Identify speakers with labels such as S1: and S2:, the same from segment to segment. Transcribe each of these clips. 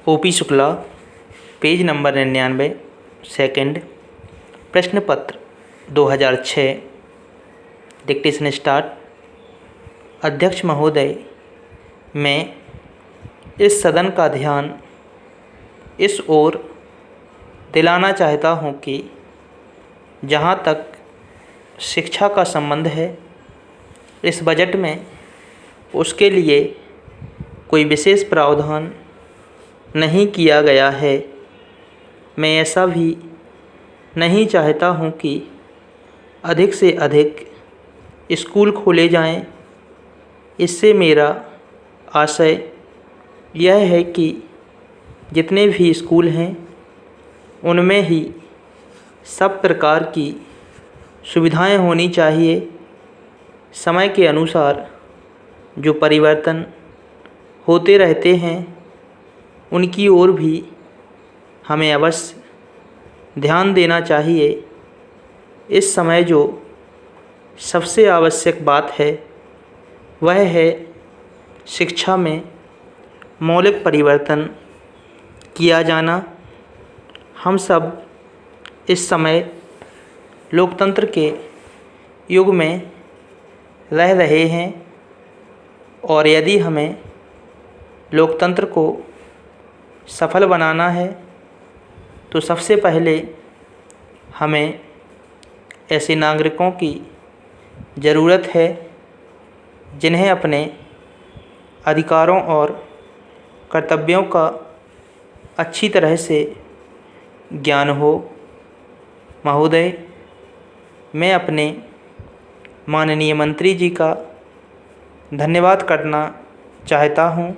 S1: OP Shukla, page number 99, second, प्रश्न पत्र 2006। Dictation start. अध्यक्ष महोदय, मैं इस सदन का ध्यान इस ओर दिलाना चाहता हूँ कि जहाँ तक शिक्षा का संबंध है, इस बजट में उसके लिए कोई विशेष प्रावधान नहीं किया गया है। मैं ऐसा भी नहीं चाहता हूँ कि अधिक से अधिक स्कूल खोले जाएं। इससे मेरा आशय यह है कि जितने भी स्कूल हैं उनमें ही सब प्रकार की सुविधाएं होनी चाहिए। समय के अनुसार जो परिवर्तन होते रहते हैं उनकी ओर भी हमें अवश्य ध्यान देना चाहिए। इस समय जो सबसे आवश्यक बात है वह है शिक्षा में मौलिक परिवर्तन किया जाना। हम सब इस समय लोकतंत्र के युग में रह रहे हैं और यदि हमें लोकतंत्र को सफल बनाना है तो सबसे पहले हमें ऐसे नागरिकों की ज़रूरत है जिन्हें अपने अधिकारों और कर्तव्यों का अच्छी तरह से ज्ञान हो। महोदय, मैं अपने माननीय मंत्री जी का धन्यवाद करना चाहता हूँ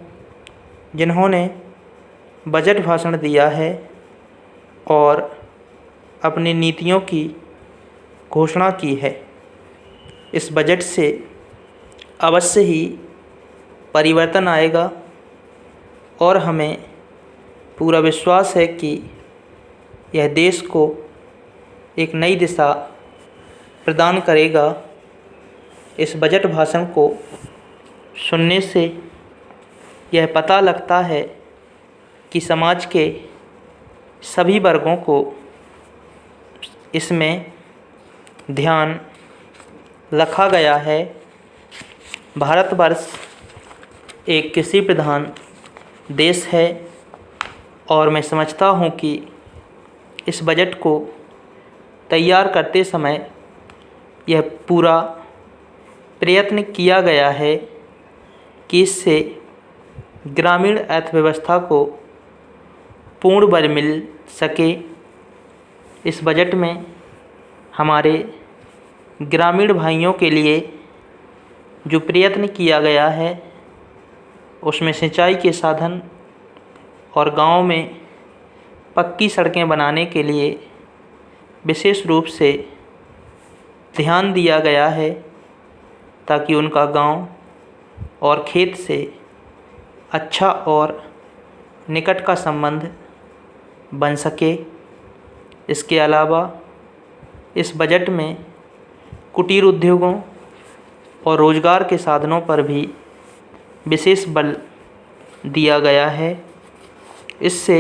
S1: जिन्होंने बजट भाषण दिया है और अपनी नीतियों की घोषणा की है। इस बजट से अवश्य ही परिवर्तन आएगा और हमें पूरा विश्वास है कि यह देश को एक नई दिशा प्रदान करेगा। इस बजट भाषण को सुनने से यह पता लगता है कि समाज के सभी वर्गों को इसमें ध्यान रखा गया है। भारतवर्ष एक कृषि प्रधान देश है और मैं समझता हूँ कि इस बजट को तैयार करते समय यह पूरा प्रयत्न किया गया है कि इससे ग्रामीण अर्थव्यवस्था को पूर्ण बल मिल सके। इस बजट में हमारे ग्रामीण भाइयों के लिए जो प्रयत्न किया गया है उसमें सिंचाई के साधन और गांव में पक्की सड़कें बनाने के लिए विशेष रूप से ध्यान दिया गया है ताकि उनका गांव और खेत से अच्छा और निकट का संबंध बन सके। इसके अलावा इस बजट में कुटीर उद्योगों और रोज़गार के साधनों पर भी विशेष बल दिया गया है। इससे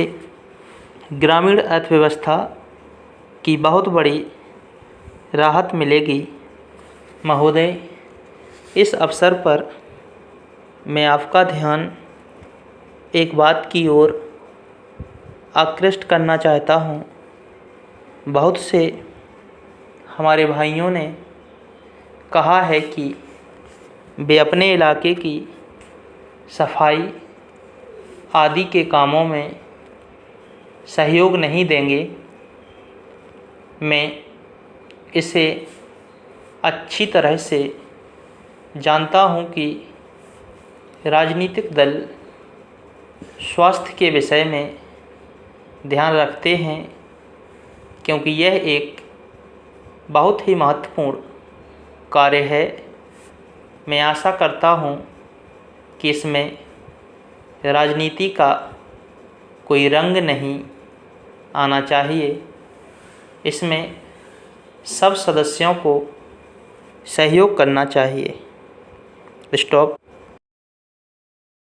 S1: ग्रामीण अर्थव्यवस्था की बहुत बड़ी राहत मिलेगी। महोदय, इस अवसर पर मैं आपका ध्यान एक बात की ओर आकृष्ट करना चाहता हूँ। बहुत से हमारे भाइयों ने कहा है कि वे अपने इलाके की सफाई आदि के कामों में सहयोग नहीं देंगे। मैं इसे अच्छी तरह से जानता हूँ कि राजनीतिक दल स्वास्थ्य के विषय में ध्यान रखते हैं क्योंकि यह एक बहुत ही महत्वपूर्ण कार्य है। मैं आशा करता हूँ कि इसमें राजनीति का कोई रंग नहीं आना चाहिए। इसमें सब सदस्यों को सहयोग करना चाहिए। स्टॉप।